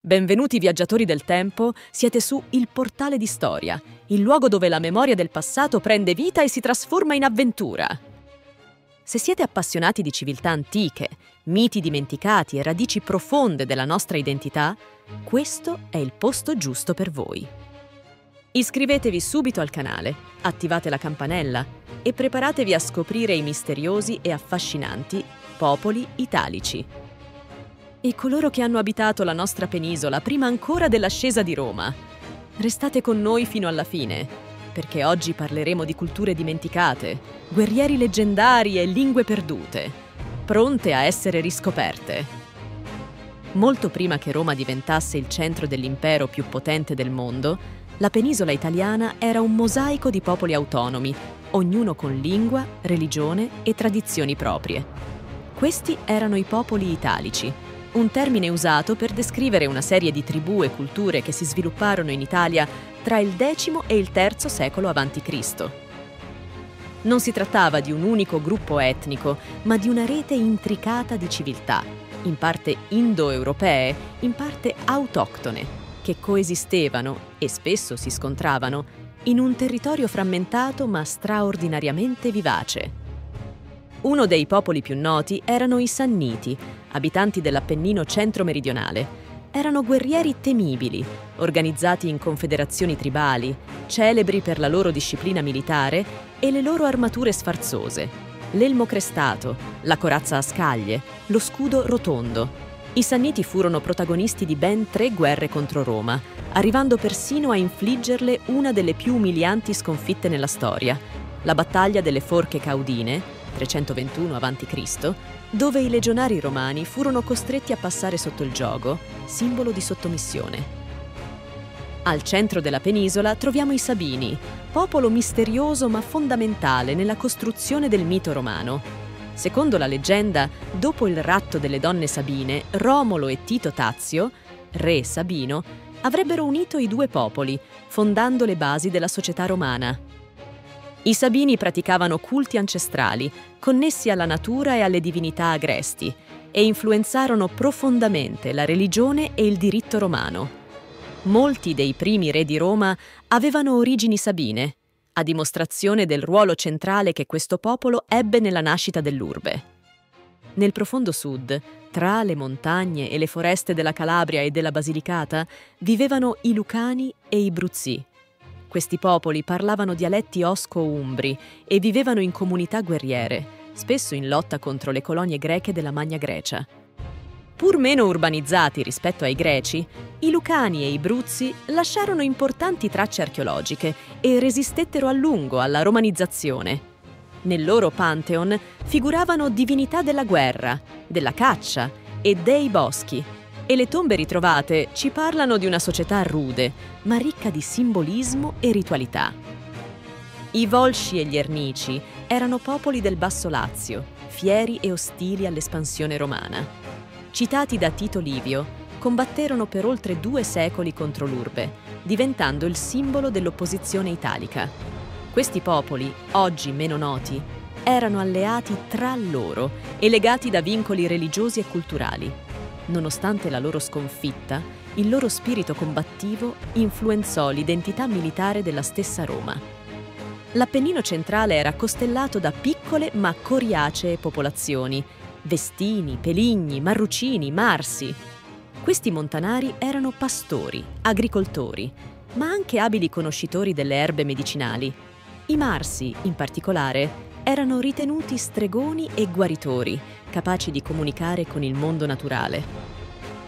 Benvenuti viaggiatori del tempo, siete su Il Portale di Storia, il luogo dove la memoria del passato prende vita e si trasforma in avventura. Se siete appassionati di civiltà antiche, miti dimenticati e radici profonde della nostra identità, questo è il posto giusto per voi. Iscrivetevi subito al canale, attivate la campanella e preparatevi a scoprire i misteriosi e affascinanti popoli italici. E coloro che hanno abitato la nostra penisola prima ancora dell'ascesa di Roma. Restate con noi fino alla fine, perché oggi parleremo di culture dimenticate, guerrieri leggendari e lingue perdute, pronte a essere riscoperte. Molto prima che Roma diventasse il centro dell'impero più potente del mondo, la penisola italiana era un mosaico di popoli autonomi, ognuno con lingua, religione e tradizioni proprie. Questi erano i popoli italici, un termine usato per descrivere una serie di tribù e culture che si svilupparono in Italia tra il X e il III secolo a.C. Non si trattava di un unico gruppo etnico, ma di una rete intricata di civiltà, in parte indoeuropee, in parte autoctone, che coesistevano e spesso si scontravano in un territorio frammentato ma straordinariamente vivace. Uno dei popoli più noti erano i Sanniti, abitanti dell'Appennino centro-meridionale. Erano guerrieri temibili, organizzati in confederazioni tribali, celebri per la loro disciplina militare e le loro armature sfarzose, l'elmo crestato, la corazza a scaglie, lo scudo rotondo. I Sanniti furono protagonisti di ben 3 guerre contro Roma, arrivando persino a infliggerle una delle più umilianti sconfitte nella storia, la battaglia delle Forche Caudine, 321 a.C., dove i legionari romani furono costretti a passare sotto il giogo, simbolo di sottomissione. Al centro della penisola troviamo i Sabini, popolo misterioso ma fondamentale nella costruzione del mito romano. Secondo la leggenda, dopo il ratto delle donne Sabine, Romolo e Tito Tazio, re Sabino, avrebbero unito i 2 popoli, fondando le basi della società romana. I Sabini praticavano culti ancestrali, connessi alla natura e alle divinità agresti, e influenzarono profondamente la religione e il diritto romano. Molti dei primi re di Roma avevano origini sabine, a dimostrazione del ruolo centrale che questo popolo ebbe nella nascita dell'urbe. Nel profondo sud, tra le montagne e le foreste della Calabria e della Basilicata, vivevano i Lucani e i Bruzzi. Questi popoli parlavano dialetti osco-umbri e vivevano in comunità guerriere, spesso in lotta contro le colonie greche della Magna Grecia. Pur meno urbanizzati rispetto ai greci, i Lucani e i Bruzzi lasciarono importanti tracce archeologiche e resistettero a lungo alla romanizzazione. Nel loro pantheon figuravano divinità della guerra, della caccia e dei boschi, e le tombe ritrovate ci parlano di una società rude, ma ricca di simbolismo e ritualità. I Volsci e gli Ernici erano popoli del Basso Lazio, fieri e ostili all'espansione romana. Citati da Tito Livio, combatterono per oltre 2 secoli contro l'urbe, diventando il simbolo dell'opposizione italica. Questi popoli, oggi meno noti, erano alleati tra loro e legati da vincoli religiosi e culturali. Nonostante la loro sconfitta, il loro spirito combattivo influenzò l'identità militare della stessa Roma. L'Appennino centrale era costellato da piccole ma coriacee popolazioni, Vestini, Peligni, Marrucini, Marsi. Questi montanari erano pastori, agricoltori, ma anche abili conoscitori delle erbe medicinali. I Marsi, in particolare, erano ritenuti stregoni e guaritori, capaci di comunicare con il mondo naturale.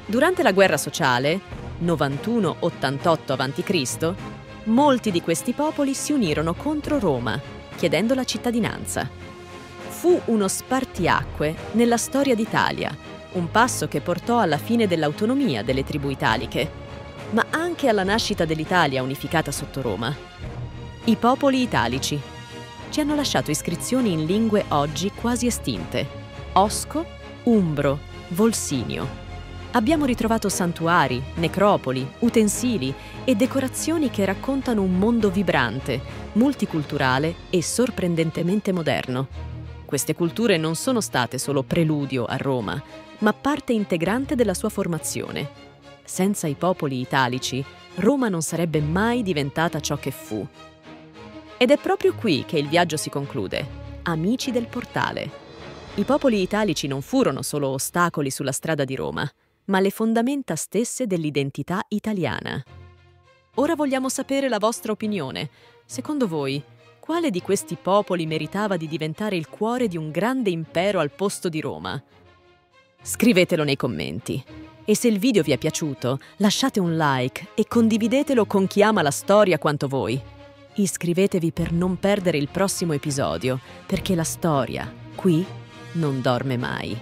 Durante la guerra sociale, 91-88 a.C., molti di questi popoli si unirono contro Roma, chiedendo la cittadinanza. Fu uno spartiacque nella storia d'Italia, un passo che portò alla fine dell'autonomia delle tribù italiche, ma anche alla nascita dell'Italia unificata sotto Roma. I popoli italici ci hanno lasciato iscrizioni in lingue oggi quasi estinte: osco, umbro, volsinio. Abbiamo ritrovato santuari, necropoli, utensili e decorazioni che raccontano un mondo vibrante, multiculturale e sorprendentemente moderno. Queste culture non sono state solo preludio a Roma, ma parte integrante della sua formazione. Senza i popoli italici, Roma non sarebbe mai diventata ciò che fu. Ed è proprio qui che il viaggio si conclude, amici del portale. I popoli italici non furono solo ostacoli sulla strada di Roma, ma le fondamenta stesse dell'identità italiana. Ora vogliamo sapere la vostra opinione. Secondo voi, quale di questi popoli meritava di diventare il cuore di un grande impero al posto di Roma? Scrivetelo nei commenti. E se il video vi è piaciuto, lasciate un like e condividetelo con chi ama la storia quanto voi. Iscrivetevi per non perdere il prossimo episodio, perché la storia, qui, non dorme mai.